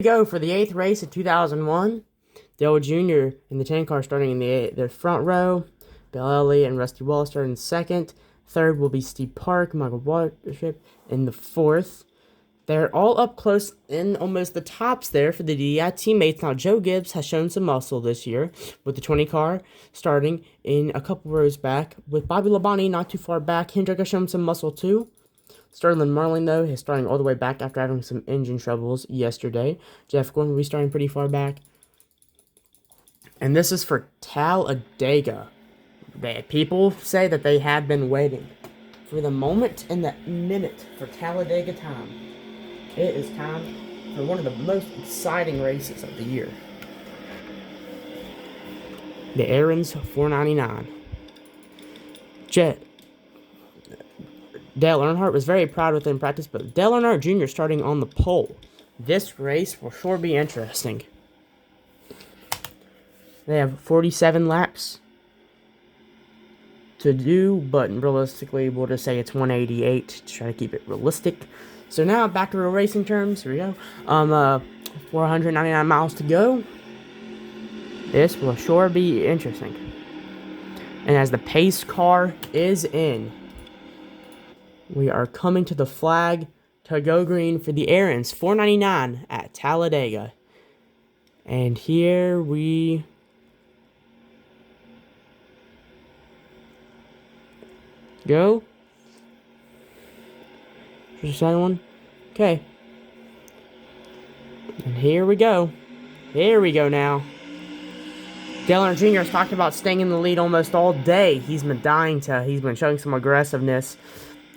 Go for the 8th race of 2001. Dale Jr. in the 10 car starting in the front row. Bill Elliott and Rusty Wallace starting in second. Third will be Steve Park, Michael Watership in the fourth. They're all up close in almost the tops there for the DEI teammates. Now, Joe Gibbs has shown some muscle this year with the 20 car starting in a couple rows back. With Bobby Labonte not too far back, Hendrick has shown some muscle too. Sterling Marlin, though, is starting all the way back after having some engine troubles yesterday. Jeff Gordon will be starting pretty far back. And this is for Talladega. People say that they have been waiting for the moment and the minute for Talladega time. It is time for one of the most exciting races of the year. The EARNHARDT 499. Dale Earnhardt was very proud with in practice, but Dale Earnhardt Jr. starting on the pole. This race will sure be interesting. They have 47 laps to do, but realistically, we'll just say it's 188 to try to keep it realistic. So now, back to real racing terms. Here we go. 499 miles to go. This will sure be interesting. And as the pace car is in, we are coming to the flag to go green for the EARNHARDT 499 at Talladega. And here we go. Here's the second one. Okay. And here we go. Here we go now. Dale Earnhardt Jr. has talked about staying in the lead almost all day. He's been showing some aggressiveness.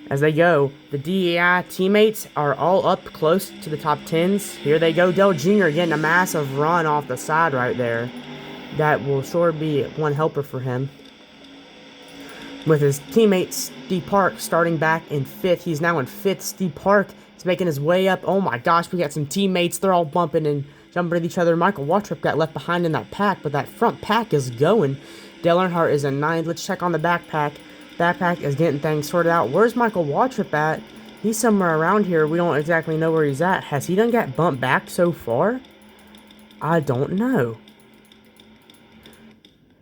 As they go, the DEI teammates are all up close to the top 10s. Here they go. Dale Jr. getting a massive run off the side right there. That will sure be one helper for him. With his teammate Steve Park starting back in 5th. He's now in 5th. Steve Park is making his way up. Oh my gosh, we got some teammates. They're all bumping and jumping at each other. Michael Watership got left behind in that pack, but that front pack is going. Dale Earnhardt is in 9th. Let's check on the backpack. Backpack is getting things sorted out. Where's Michael Watership at? He's somewhere around here. We don't exactly know where he's at. Has he done got bumped back so far? I don't know.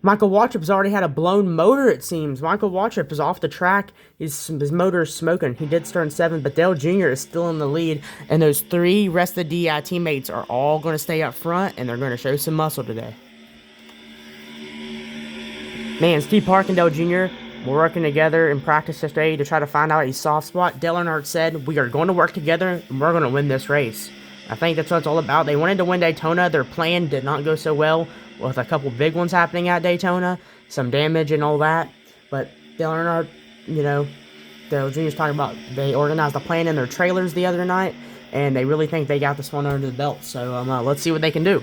Michael Watership's already had a blown motor, it seems. Michael Watership is off the track. His motor is smoking. He did start in 7th, but Dale Jr. is still in the lead. And those 3 rest of the DI teammates are all going to stay up front, and they're going to show some muscle today. Man, Steve Park and Dale Jr. were working together in practice yesterday to try to find out a soft spot. Dale Earnhardt said, we are going to work together, and we're going to win this race. I think that's what it's all about. They wanted to win Daytona. Their plan did not go so well with a couple big ones happening at Daytona, some damage and all that. But Dale Earnhardt, Dale Jr.'s talking about they organized a plan in their trailers the other night, and they really think they got this one under the belt. So let's see what they can do.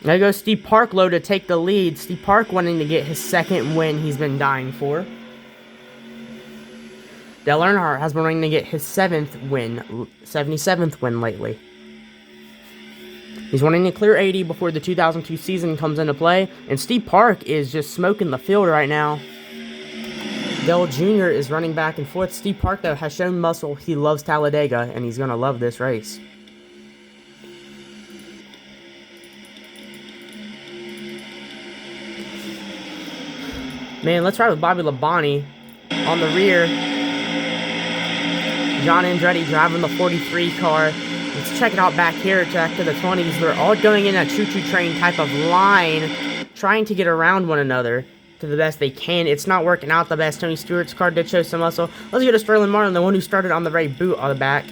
There goes Steve Park low to take the lead. Steve Park wanting to get his 2nd win he's been dying for. Dale Earnhardt has been wanting to get his 7th win, 77th win lately. He's wanting to clear 80 before the 2002 season comes into play. And Steve Park is just smoking the field right now. Dale Jr. is running back and forth. Steve Park, though, has shown muscle. He loves Talladega, and he's going to love this race. Man, let's ride with Bobby Labonte on the rear. John Andretti driving the 43 car. Let's check it out back here to the 20s. They're all going in a choo-choo train type of line, trying to get around one another to the best they can. It's not working out the best. Tony Stewart's car did show some muscle. Let's go to Sterling Marlin, the one who started on the very boot on the back.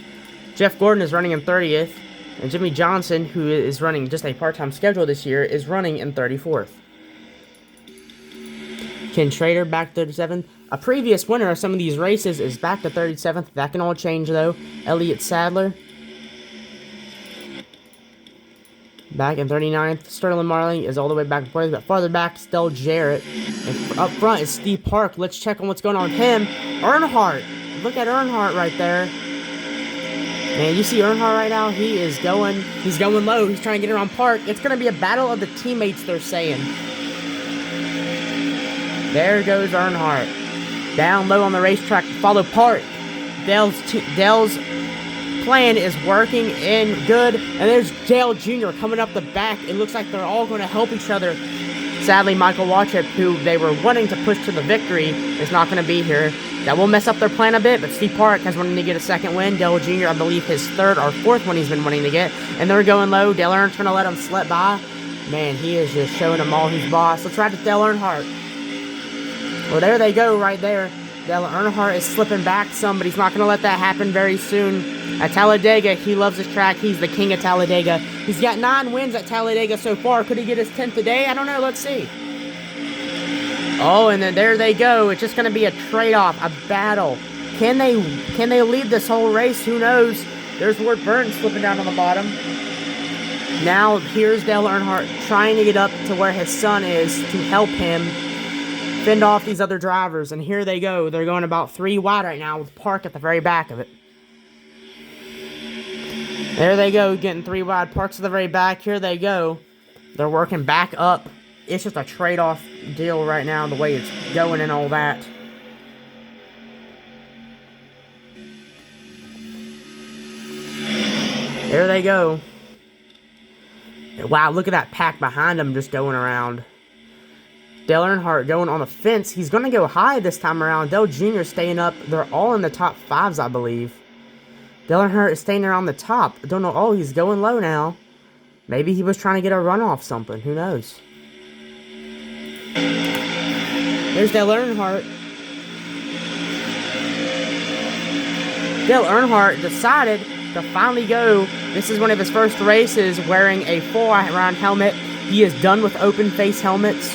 Jeff Gordon is running in 30th. And Jimmy Johnson, who is running just a part-time schedule this year, is running in 34th. Ken Schrader back to 37th. A previous winner of some of these races is back to 37th. That can all change, though. Elliott Sadler back in 39th. Sterling Marlin is all the way back and forth. But farther back, Dale Jarrett. And up front is Steve Park. Let's check on what's going on with him. Earnhardt. Look at Earnhardt right there. Man, you see Earnhardt right now? He's going low. He's trying to get around Park. It's going to be a battle of the teammates, they're saying. There goes Earnhardt. Down low on the racetrack to follow Park. Dale's plan is working in good. And there's Dale Jr. coming up the back. It looks like they're all going to help each other. Sadly, Michael Waltrip, who they were wanting to push to the victory, is not going to be here. That will mess up their plan a bit, but Steve Park has wanted to get a second win. Dale Jr., I believe, his third or fourth one he's been wanting to get. And they're going low. Dale Earnhardt's going to let him slip by. Man, he is just showing them all he's boss. Let's ride to Dale Earnhardt. Well, there they go right there. Dale Earnhardt is slipping back some, but he's not going to let that happen very soon. At Talladega, he loves his track. He's the king of Talladega. He's got 9 wins at Talladega so far. Could he get his 10th today? I don't know. Let's see. Oh, and then there they go. It's just going to be a trade-off, a battle. Can they lead this whole race? Who knows? There's Ward Burton slipping down on the bottom. Now, here's Dale Earnhardt trying to get up to where his son is to help him fend off these other drivers. And here they go. They're going about 3 wide right now with Park at the very back of it. There they go, getting 3 wide. Park's at the very back. Here they go. They're working back up. It's just a trade-off deal right now, the way it's going and all that. There they go. Wow, look at that pack behind them just going around. Dale Earnhardt going on the fence. He's going to go high this time around. Dale Jr. staying up. They're all in the top 5s, I believe. Dale Earnhardt is staying around the top. I don't know. Oh, he's going low now. Maybe he was trying to get a run off something. Who knows? There's Dale Earnhardt. Dale Earnhardt decided to finally go. This is one of his first races wearing a full-round helmet. He is done with open face helmets.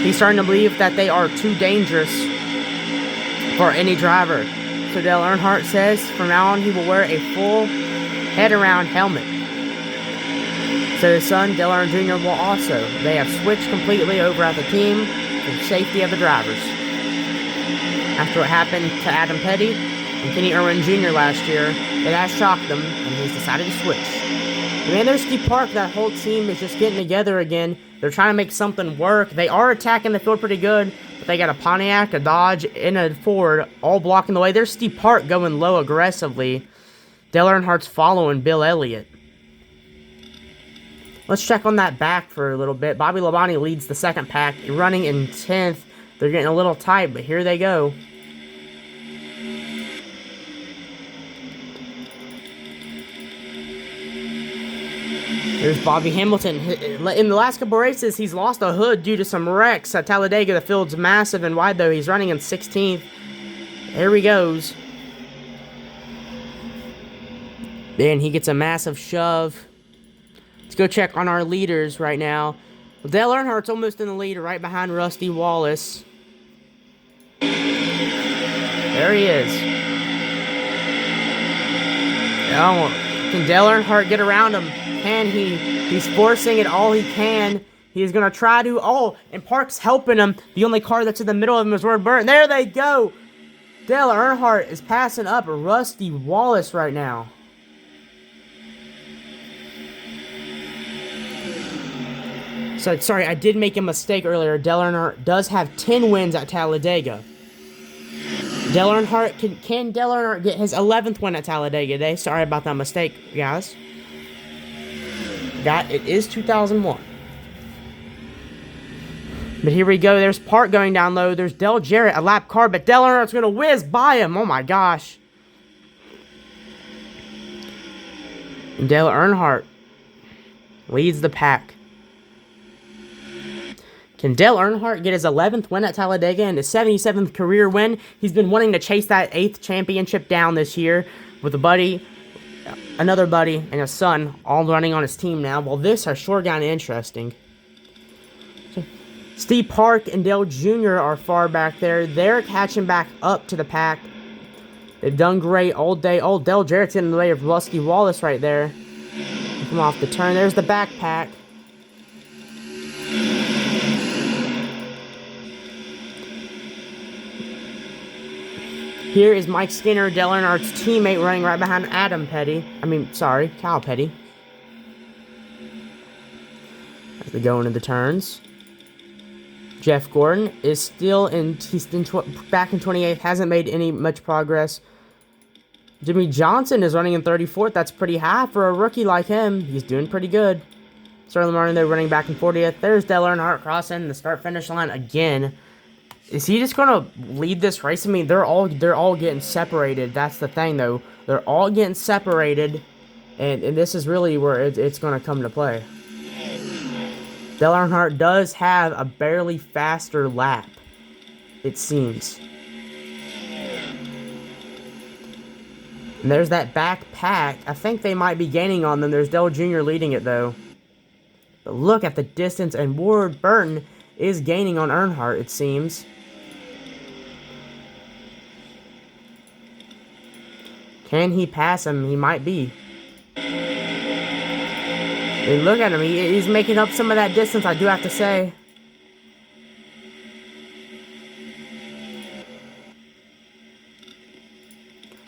He's starting to believe that they are too dangerous for any driver. So Dale Earnhardt says from now on he will wear a full head-around helmet. So his son, Dale Earnhardt Jr., will also. They have switched completely over at the team for the safety of the drivers. After what happened to Adam Petty and Kenny Irwin Jr. last year, it has shocked them, and he's decided to switch. Man, there's Steve Park. That whole team is just getting together again. They're trying to make something work. They are attacking the field pretty good, but they got a Pontiac, a Dodge, and a Ford all blocking the way. There's Steve Park going low aggressively. Dale Earnhardt's following Bill Elliott. Let's check on that back for a little bit. Bobby Labonte leads the second pack, running in 10th. They're getting a little tight, but here they go. There's Bobby Hamilton. In the last couple races, he's lost a hood due to some wrecks at Talladega. The field's massive and wide, though. He's running in 16th. There he goes. Then he gets a massive shove. Let's go check on our leaders right now. Well, Dale Earnhardt's almost in the lead, right behind Rusty Wallace. There he is. Oh, can Dale Earnhardt get around him? Can he? He's forcing it all he can. He's going to try to... Oh, and Park's helping him. The only car that's in the middle of him is Ward Burton. There they go. Dale Earnhardt is passing up Rusty Wallace right now. So, sorry, I did make a mistake earlier. Dale Earnhardt does have 10 wins at Talladega. Dale Earnhardt, can Dale Earnhardt get his 11th win at Talladega today? Sorry about that mistake, guys. It is 2001. But here we go. There's Park going down low. There's Dale Jarrett, a lap car, but Dale Earnhardt's going to whiz by him. Oh, my gosh. And Dale Earnhardt leads the pack. Can Dale Earnhardt get his 11th win at Talladega and his 77th career win? He's been wanting to chase that 8th championship down this year with a buddy, another buddy, and a son all running on his team now. Well, this has sure gotten interesting. Steve Park and Dale Jr. are far back there. They're catching back up to the pack. They've done great all day. Oh, Dale Jarrett's in the way of Rusty Wallace right there. Come off the turn. There's the backpack. Here is Mike Skinner, Dale Earnhardt's teammate, running right behind Kyle Petty. As we go into the turns. Jeff Gordon is still back in 28th, hasn't made much progress. Jimmy Johnson is running in 34th. That's pretty high for a rookie like him. He's doing pretty good. Sterling Martin, they're running back in 40th. There's Dale Earnhardt crossing the start-finish line again. Is he just gonna lead this race? I mean, they're all getting separated. That's the thing, though. They're all getting separated, and this is really where it's gonna come to play. Dale Earnhardt does have a barely faster lap, it seems. And there's that back pack. I think they might be gaining on them. There's Dale Jr. leading it, though. But look at the distance, and Ward Burton is gaining on Earnhardt, it seems. Can he pass him? He might be. And look at him. He's making up some of that distance, I do have to say.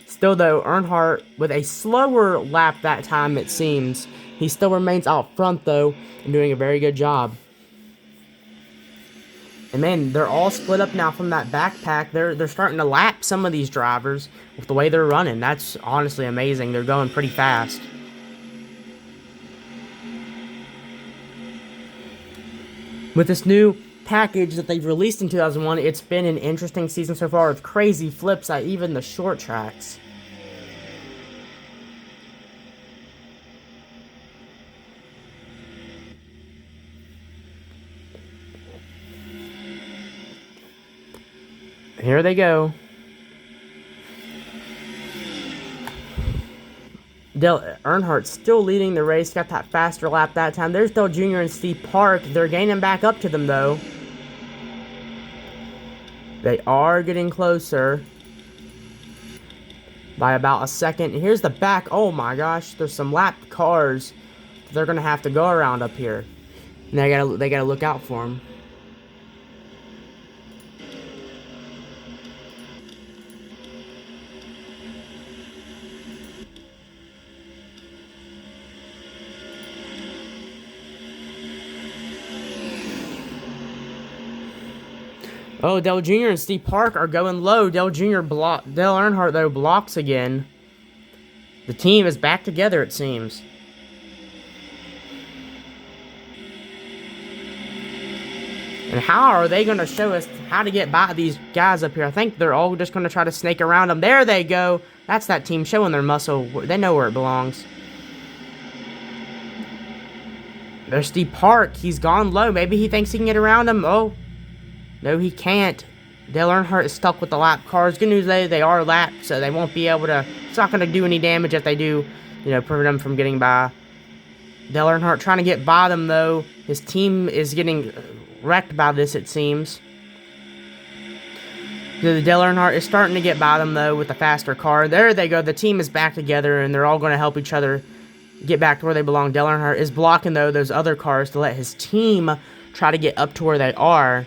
Still, though, Earnhardt, with a slower lap that time, it seems, he still remains out front, though, and doing a very good job. And man, they're all split up now from that backpack. They're starting to lap some of these drivers with the way they're running. That's honestly amazing. They're going pretty fast. With this new package that they've released in 2001, it's been an interesting season so far with crazy flips at even the short tracks. Here they go. Dale Earnhardt still leading the race. Got that faster lap that time. There's Dale Jr. and Steve Park. They're gaining back up to them, though. They are getting closer by about a second. Here's the back. Oh my gosh, there's some lapped cars they're gonna have to go around up here, and they gotta look out for them. Oh, Dale Jr. and Steve Park are going low. Dale Earnhardt, though, blocks again. The team is back together, it seems. And how are they going to show us how to get by these guys up here? I think they're all just going to try to snake around them. There they go. That's that team showing their muscle. They know where it belongs. There's Steve Park. He's gone low. Maybe he thinks he can get around him. Oh. No, he can't. Dale Earnhardt is stuck with the lap cars. Good news, they are lapped, so they won't be able to... It's not going to do any damage if they do, prevent them from getting by. Dale Earnhardt trying to get by them, though. His team is getting wrecked by this, it seems. The Dale Earnhardt is starting to get by them, though, with the faster car. There they go. The team is back together, and they're all going to help each other get back to where they belong. Dale Earnhardt is blocking, though, those other cars to let his team try to get up to where they are.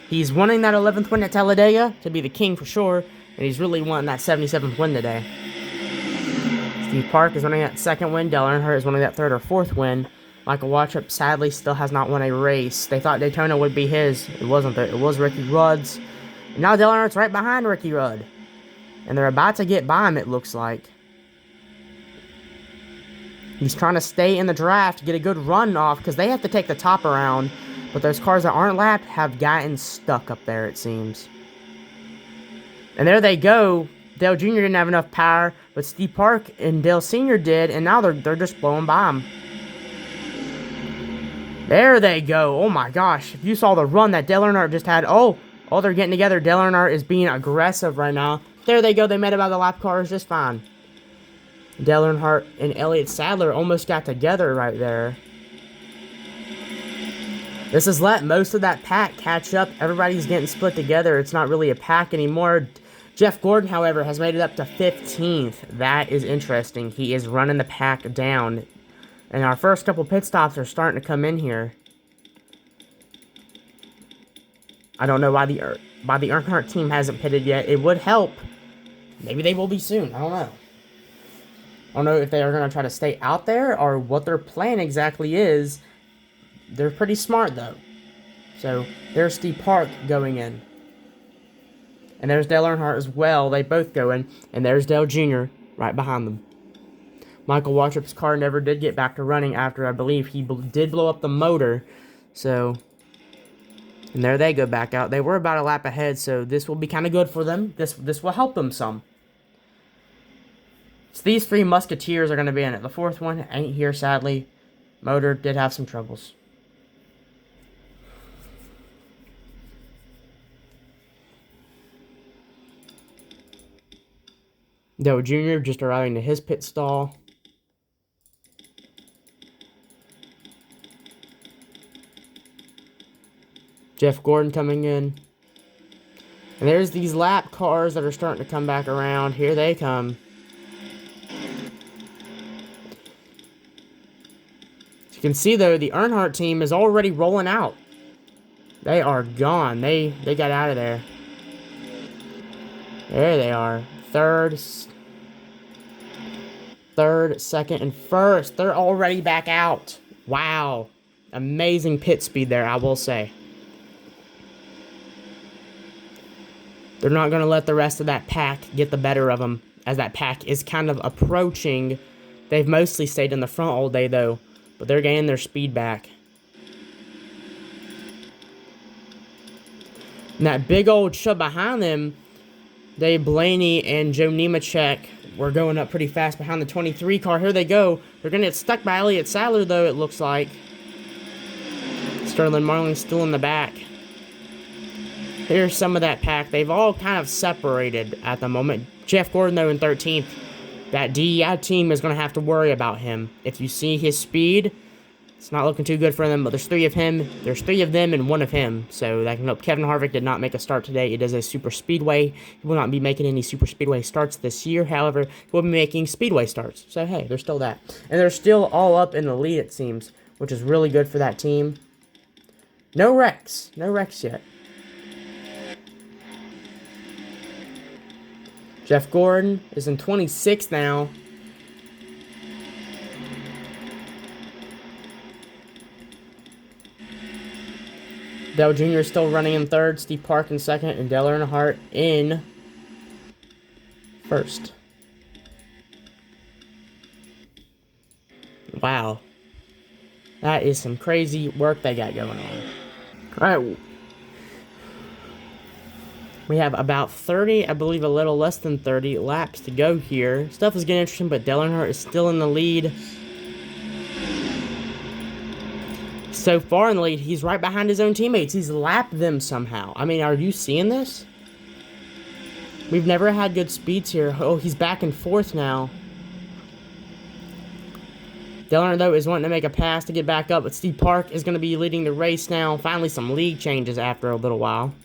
He's wanting that 11th win at Talladega to be the king for sure, and he's really wanting that 77th win today. Steve Park is wanting that second win. Dale Earnhardt is wanting that third or fourth win. Michael Waltrip sadly still has not won a race. They thought Daytona would be his. It wasn't. It was Ricky Rudd's. And now Dale Earnhardt's right behind Ricky Rudd. And they're about to get by him, it looks like. He's trying to stay in the draft, get a good run off, because they have to take the top around. But those cars that aren't lapped have gotten stuck up there, it seems. And there they go. Dale Jr. didn't have enough power, but Steve Park and Dale Sr. did, and now they're just blowing by him. There they go. Oh my gosh. If you saw the run that Dale Earnhardt just had. Oh, they're getting together. Dale Earnhardt is being aggressive right now. There they go. They made it by the lap cars just fine. Dale Earnhardt and Elliott Sadler almost got together right there. This has let most of that pack catch up. Everybody's getting split together. It's not really a pack anymore. Jeff Gordon, however, has made it up to 15th. That is interesting. He is running the pack down. And our first couple pit stops are starting to come in here. I don't know why the Earnhardt team hasn't pitted yet. It would help. Maybe they will be soon. I don't know. I don't know if they are going to try to stay out there or what their plan exactly is. They're pretty smart, though. So, there's Steve Park going in. And there's Dale Earnhardt as well. They both go in. And there's Dale Jr. right behind them. Michael Waltrip's car never did get back to running after, I believe, he did blow up the motor. So, and there they go back out. They were about a lap ahead, so this will be kind of good for them. This will help them some. So these three Musketeers are going to be in it. The fourth one ain't here, sadly. Motor did have some troubles. Dale Jr. just arriving to his pit stall. Jeff Gordon coming in. And there's these lap cars that are starting to come back around. Here they come. As you can see, though, the Earnhardt team is already rolling out. They are gone. They got out of there. There they are. Third, second, and first. They're already back out. Wow. Amazing pit speed there, I will say. They're not going to let the rest of that pack get the better of them, as that pack is kind of approaching. They've mostly stayed in the front all day, though, but they're gaining their speed back. And that big old chub behind them, Dave Blaney and Joe Nemechek were going up pretty fast behind the 23 car. Here they go. They're going to get stuck by Elliott Sadler, though, it looks like. Sterling Marling's still in the back. Here's some of that pack. They've all kind of separated at the moment. Jeff Gordon, though, in 13th. That DEI team is going to have to worry about him. If you see his speed, it's not looking too good for them, but there's three of him. There's three of them and one of him, so that can help. Kevin Harvick did not make a start today. It is a super speedway. He will not be making any super speedway starts this year. However, he will be making speedway starts. So, hey, there's still that. And they're still all up in the lead, it seems, which is really good for that team. No wrecks. No wrecks yet. Jeff Gordon is in 26th now. Dale Jr. is still running in third. Steve Park in second. And Dale Earnhardt in first. Wow. That is some crazy work they got going on. Alright. We have about 30, I believe a little less than 30 laps to go here. Stuff is getting interesting, but Dale Earnhardt is still in the lead. So far in the lead, he's right behind his own teammates. He's lapped them somehow. I mean, are you seeing this? We've never had good speeds here. Oh, he's back and forth now. Dale Earnhardt, though, is wanting to make a pass to get back up, but Steve Park is going to be leading the race now. Finally, some league changes after a little while.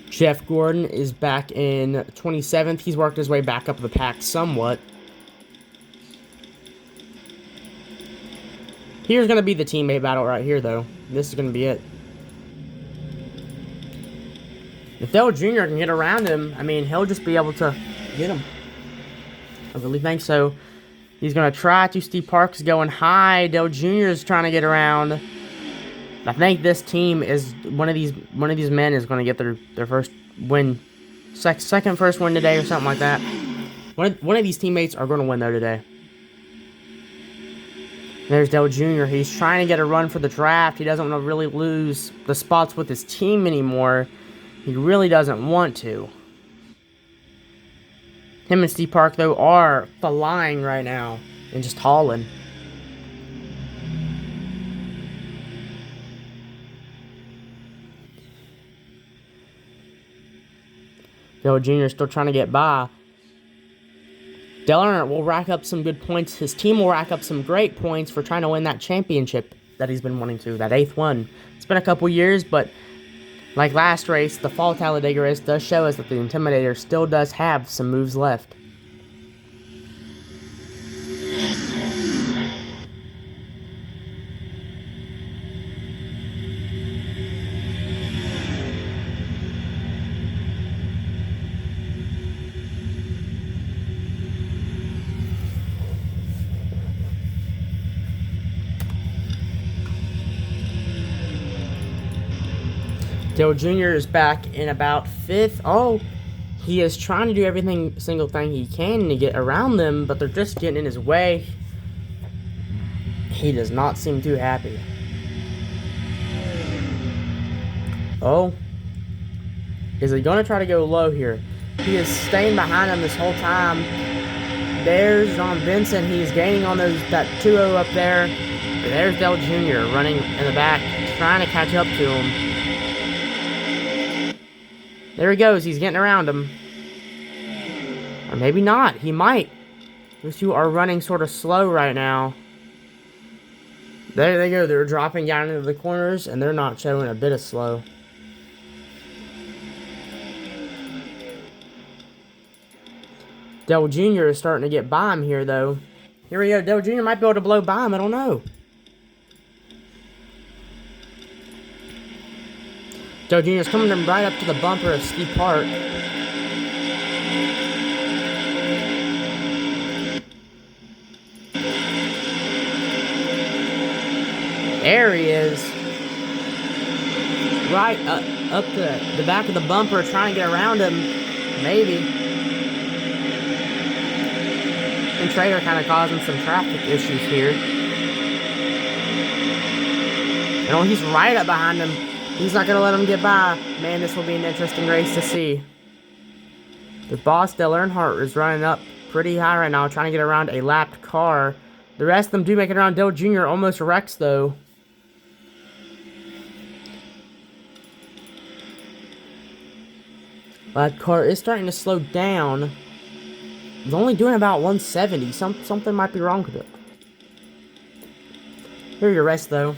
Jeff Gordon is back in 27th. He's worked his way back up the pack somewhat. Here's going to be the teammate battle right here, though. This is going to be it. If Dale Jr. can get around him, I mean, he'll just be able to get him. I really think so. He's going to try to. Steve Park's going high. Dale Jr. is trying to get around. I think this team is one of these men is going to get their first win, second first win today or something like that. One of these teammates are going to win though today. There's Dale Jr. He's trying to get a run for the draft. He doesn't want to really lose the spots with his team anymore. He really doesn't want to. Him and Steve Park though are flying right now and just hauling. Dale Jr. still trying to get by. Dale Earnhardt will rack up some good points. His team will rack up some great points for trying to win that championship that he's been wanting to, that 8th one. It's been a couple years, but like last race, the fall Talladega race does show us that the Intimidator still does have some moves left. Dale Jr. is back in about 5th. Oh, he is trying to do everything, single thing he can to get around them, but they're just getting in his way. He does not seem too happy. Oh. Is he going to try to go low here? He is staying behind him this whole time. There's John Vincent. He's gaining on that 2-0 up there. There's Dale Jr. running in the back, trying to catch up to him. There he goes. He's getting around him. Or maybe not. He might. Those two are running sort of slow right now. There they go. They're dropping down into the corners, and they're not showing a bit of slow. Dale Jr. is starting to get by him here, though. Here we go. Dale Jr. might be able to blow by him. I don't know. Dale Jr. is coming right up to the bumper of Ski Park. There he is. Right up to the back of the bumper, trying to get around him. Maybe. And Trader kind of causing some traffic issues here. And he's right up behind him. He's not going to let him get by. Man, this will be an interesting race to see. The boss, Dale Earnhardt, is running up pretty high right now, trying to get around a lapped car. The rest of them do make it around. Dale Jr. almost wrecks, though. That car is starting to slow down. It's only doing about 170. Something might be wrong with it. Here are your rest, though.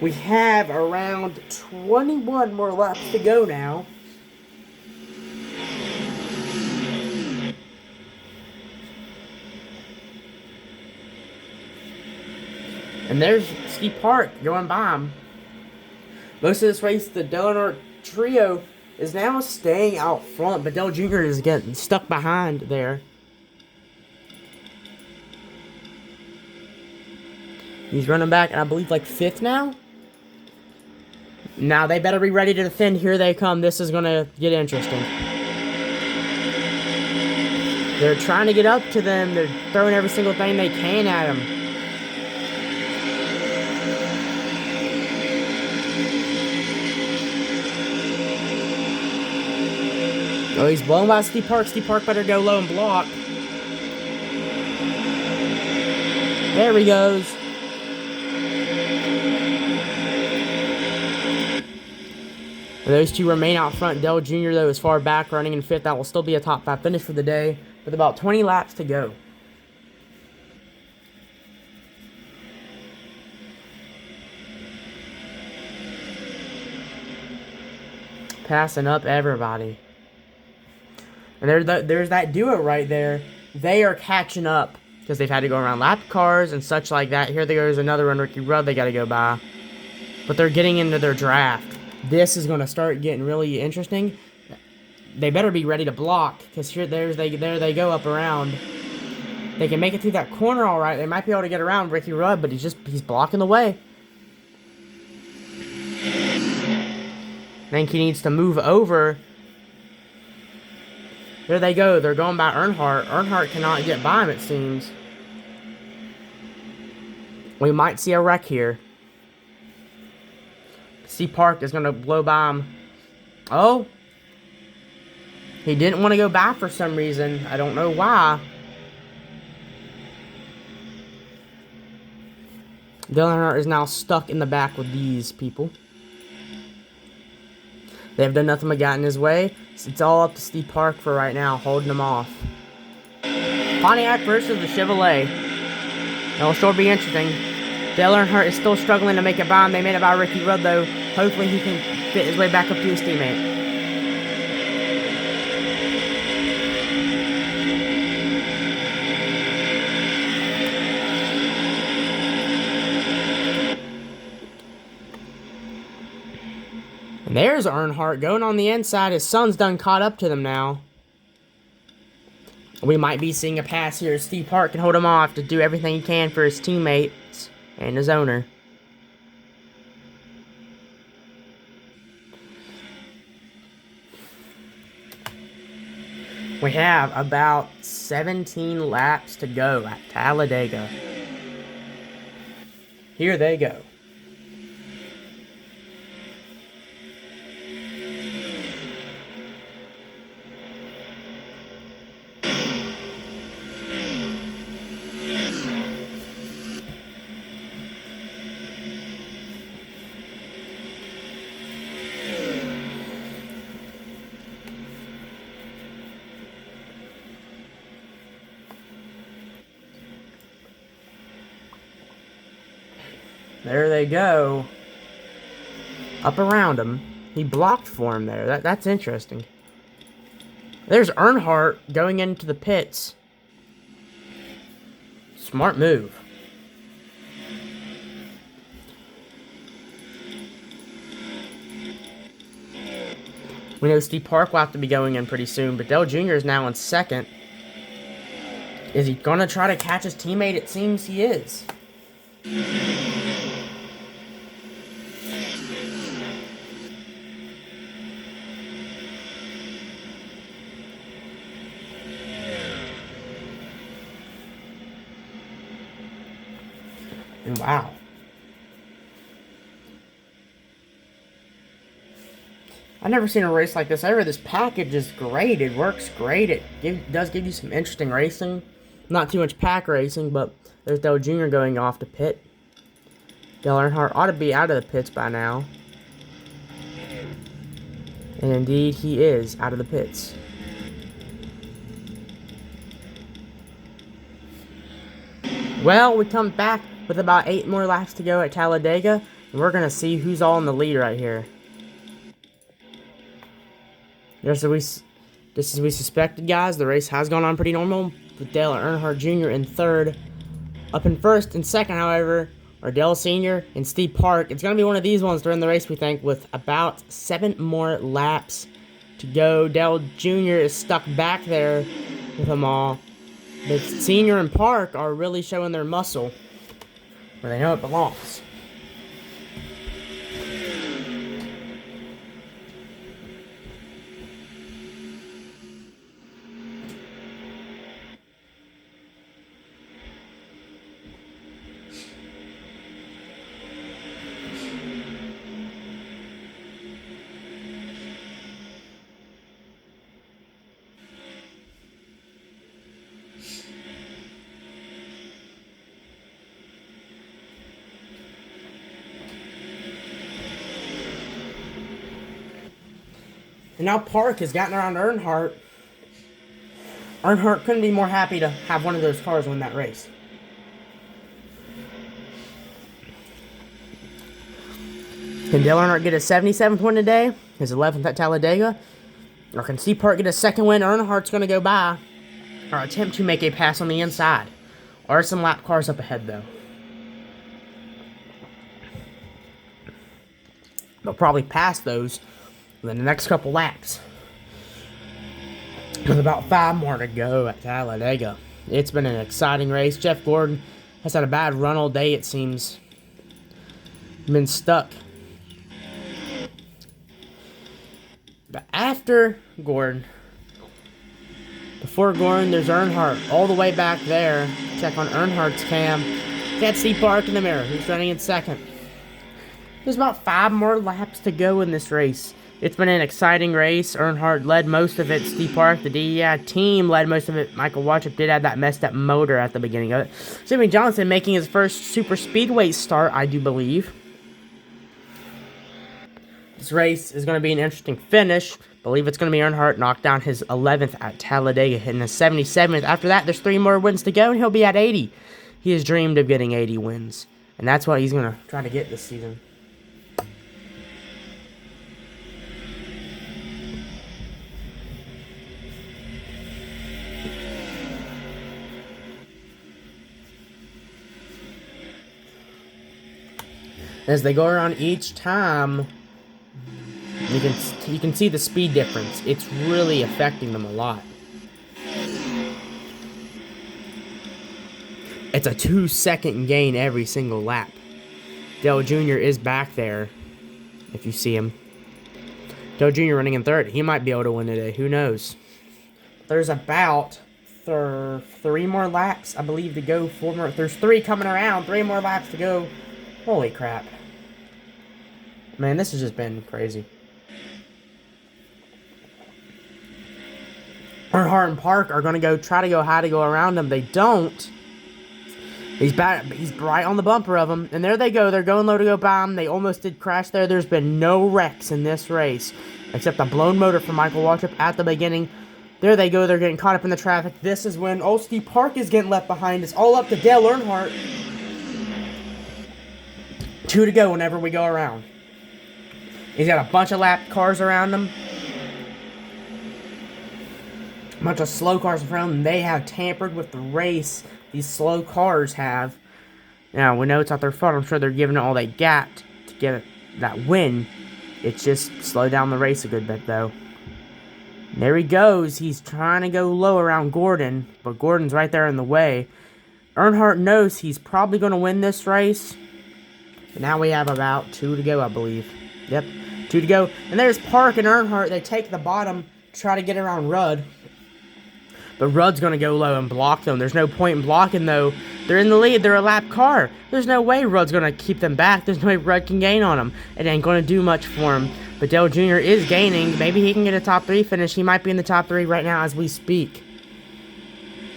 We have around 21 more laps to go now. And there's Ski Park going by him. Most of this race, the Dale Earnhardt trio is now staying out front, but Dale Jr. is getting stuck behind there. He's running back, and I believe like 5th now. Now they better be ready to defend. Here they come. This is going to get interesting. They're trying to get up to them. They're throwing every single thing they can at them. Oh, he's blown by Ski Park. Ski Park better go low and block. There he goes. And those two remain out front. Dale Jr., though, is far back, running in 5th. That will still be a top 5 finish for the day, with about 20 laps to go. Passing up everybody. And there's that duo right there. They are catching up because they've had to go around lap cars and such like that. Here there's another one, Ricky Rudd, they got to go by. But they're getting into their draft. This is going to start getting really interesting. They better be ready to block because there they go up around. They can make it through that corner all right. They might be able to get around Ricky Rudd, but he's blocking the way. I think he needs to move over. There they go. They're going by Earnhardt. Earnhardt cannot get by him, it seems. We might see a wreck here. Ski Park is going to blow by him. Oh. He didn't want to go back for some reason. I don't know why. Dale Earnhardt is now stuck in the back with these people. They have done nothing but gotten in his way. It's all up to Ski Park for right now, holding them off. Pontiac versus the Chevrolet. It'll sure be interesting. Dale Earnhardt is still struggling to make it by him. They made it by Ricky Rudd, though. Hopefully he can fit his way back up to his teammate. And there's Earnhardt going on the inside. His son's done caught up to them now. We might be seeing a pass here. Steve Park can hold him off to do everything he can for his teammates and his owner. We have about 17 laps to go at Talladega. Here they go. There they go. Up around him. He blocked for him there. That's interesting. There's Earnhardt going into the pits. Smart move. We know Steve Park will have to be going in pretty soon, but Dale Jr. is now in second. Is he going to try to catch his teammate? It seems he is. And wow. I've never seen a race like this ever. This package is great. It works great. It does give you some interesting racing. Not too much pack racing, but there's Dale Jr. going off to pit. Dale Earnhardt ought to be out of the pits by now. And indeed, he is out of the pits. Well, we come back with about 8 more laps to go at Talladega, and we're going to see who's all in the lead right here. Just as we suspected, guys, the race has gone on pretty normal, with Dale Earnhardt Jr. in third. Up in first and second, however, are Dale Sr. and Steve Park. It's going to be one of these ones during the race, we think, with about 7 more laps to go. Dale Jr. is stuck back there with them all. But Senior and Park are really showing their muscle where they know it belongs. And now Park has gotten around Earnhardt. Earnhardt couldn't be more happy to have one of those cars win that race. Can Dale Earnhardt get a 77th win today? His 11th at Talladega? Or can Steve Park get a second win? Earnhardt's going to go by. Or attempt to make a pass on the inside. Or some lap cars up ahead, though. They'll probably pass those in the next couple laps. With about 5 more to go at Talladega. It's been an exciting race. Jeff Gordon has had a bad run all day, it seems. Been stuck. But after Gordon, before Gordon, there's Earnhardt all the way back there. Check on Earnhardt's cam. Can't see Park in the mirror. He's running in second. There's about 5 more laps to go in this race. It's been an exciting race. Earnhardt led most of it. Steve Park, the DEI team, led most of it. Michael Watchup did have that messed up motor at the beginning of it. Jimmy Johnson making his first super speedway start, I do believe. This race is going to be an interesting finish. I believe it's going to be Earnhardt knocked down his 11th at Talladega, hitting his 77th. After that, there's 3 more wins to go, and he'll be at 80. He has dreamed of getting 80 wins, and that's what he's going to try to get this season. As they go around each time, you can see the speed difference. It's really affecting them a lot. It's a 2-second gain every single lap. Dale Jr. is back there, if you see him. Dale Jr. running in third. He might be able to win today. Who knows? There's about 3 more laps, I believe, to go. 4 more. There's 3 coming around. 3 more laps to go. Holy crap. Man, this has just been crazy. Earnhardt and Park are going to try to go high to go around him. They don't. He's right on the bumper of them. And there they go. They're going low to go by him. They almost did crash there. There's been no wrecks in this race, except a blown motor from Michael Waltrip at the beginning. There they go. They're getting caught up in the traffic. This is when old Steve Park is getting left behind. It's all up to Dale Earnhardt. 2 to go whenever we go around. He's got a bunch of lap cars around him. A bunch of slow cars around him. They have tampered with the race. These slow cars have. Now, we know it's not their fault. I'm sure they're giving it all they got to get that win. It's just slowed down the race a good bit, though. There he goes. He's trying to go low around Gordon, but Gordon's right there in the way. Earnhardt knows he's probably going to win this race. And now we have about 2 to go, I believe. Yep, 2 to go. And there's Park and Earnhardt. They take the bottom to try to get around Rudd. But Rudd's going to go low and block them. There's no point in blocking, though. They're in the lead. They're a lap car. There's no way Rudd's going to keep them back. There's no way Rudd can gain on them. It ain't going to do much for him. But Dale Jr. is gaining. Maybe he can get a top 3 finish. He might be in the top 3 right now as we speak.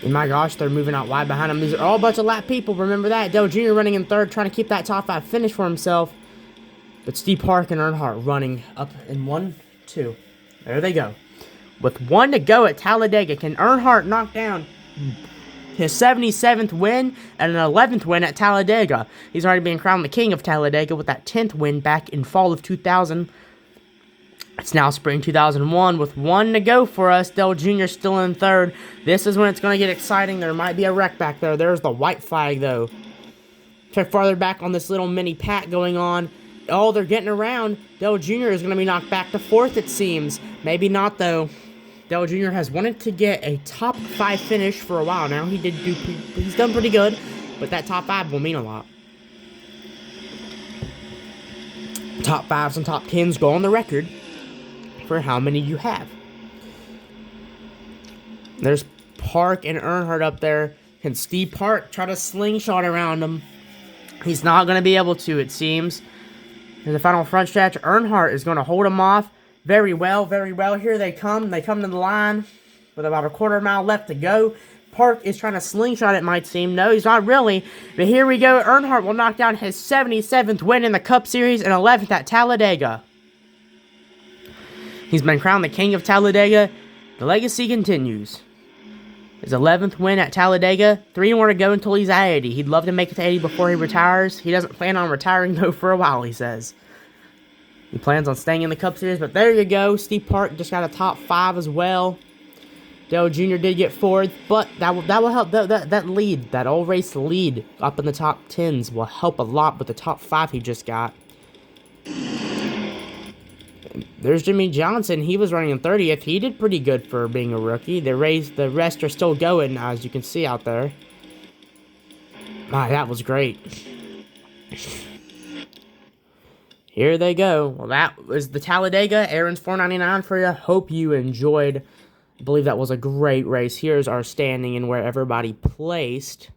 And my gosh, they're moving out wide behind him. These are all a bunch of lap people. Remember that. Dale Jr. running in 3rd, trying to keep that top 5 finish for himself. But Steve Park and Earnhardt running up in 1, 2. There they go. With 1 to go at Talladega, can Earnhardt knock down his 77th win and an 11th win at Talladega? He's already been crowned the king of Talladega with that 10th win back in fall of 2000. It's now spring 2001 with 1 to go for us. Dale Jr. still in 3rd. This is when it's going to get exciting. There might be a wreck back there. There's the white flag, though. Check farther back on this little mini pack going on. Oh, they're getting around. Dale Jr. is going to be knocked back to 4th, it seems. Maybe not, though. Dale Jr. has wanted to get a top 5 finish for a while now. He's done pretty good, but that top 5 will mean a lot. Top 5s and top 10s go on the record for how many you have. There's Park and Earnhardt up there. Can Steve Park try to slingshot around him? He's not going to be able to, it seems. In the final front stretch, Earnhardt is going to hold him off. Very well, very well. Here they come. They come to the line with about a quarter mile left to go. Park is trying to slingshot, it might seem. No, he's not really. But here we go. Earnhardt will knock down his 77th win in the Cup Series and 11th at Talladega. He's been crowned the king of Talladega. The legacy continues. His 11th win at Talladega. 3 more to go until he's at 80. He'd love to make it to 80 before he retires. He doesn't plan on retiring, though, for a while, he says. He plans on staying in the Cup Series, but there you go. Steve Park just got a top 5 as well. Dale Jr. did get 4th, but that will help. That lead, that all-race lead up in the top 10s will help a lot with the top 5 he just got. There's Jimmy Johnson. He was running in 30th. He did pretty good for being a rookie. The rest are still going, as you can see out there. My, that was great. Here they go. Well, that was the Talladega. Aaron's $4.99 for you. Hope you enjoyed. I believe that was a great race. Here's our standing and where everybody placed.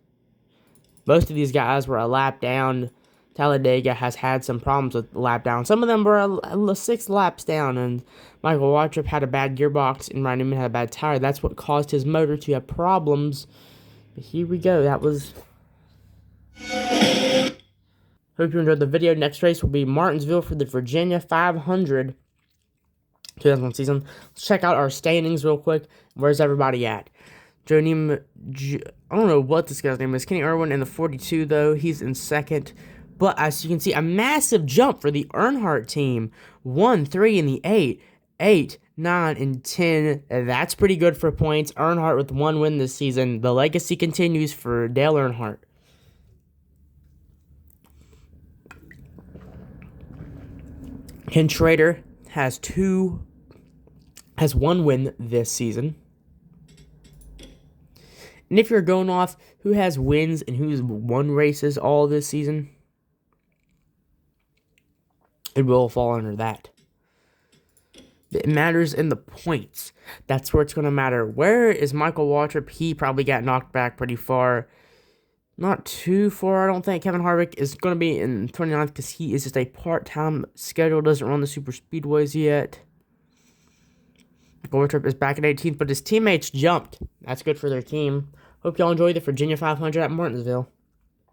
Most of these guys were a lap down. Talladega has had some problems with lap down. Some of them were 6 laps down, and Michael Waltrip had a bad gearbox, and Ryan Newman had a bad tire. That's what caused his motor to have problems. But here we go. That was... Hope you enjoyed the video. Next race will be Martinsville for the Virginia 500 2001 season. Let's check out our standings real quick. Where's everybody at? I don't know what this guy's name is. Kenny Irwin in the 42, though. He's in 2nd. But as you can see, a massive jump for the Earnhardt team. 1, 3 in the 8. 8, 9, and 10. That's pretty good for points. Earnhardt with 1 win this season. The legacy continues for Dale Earnhardt. Ken Schrader has 1 win this season. And if you're going off who has wins and who's won races all this season, it will fall under that. It matters in the points. That's where it's going to matter. Where is Michael Waltrip? He probably got knocked back pretty far. Not too far, I don't think. Kevin Harvick is going to be in 29th because he is just a part-time schedule. Doesn't run the super speedways yet. Waltrip is back at 18th, but his teammates jumped. That's good for their team. Hope y'all enjoy the Virginia 500 at Martinsville.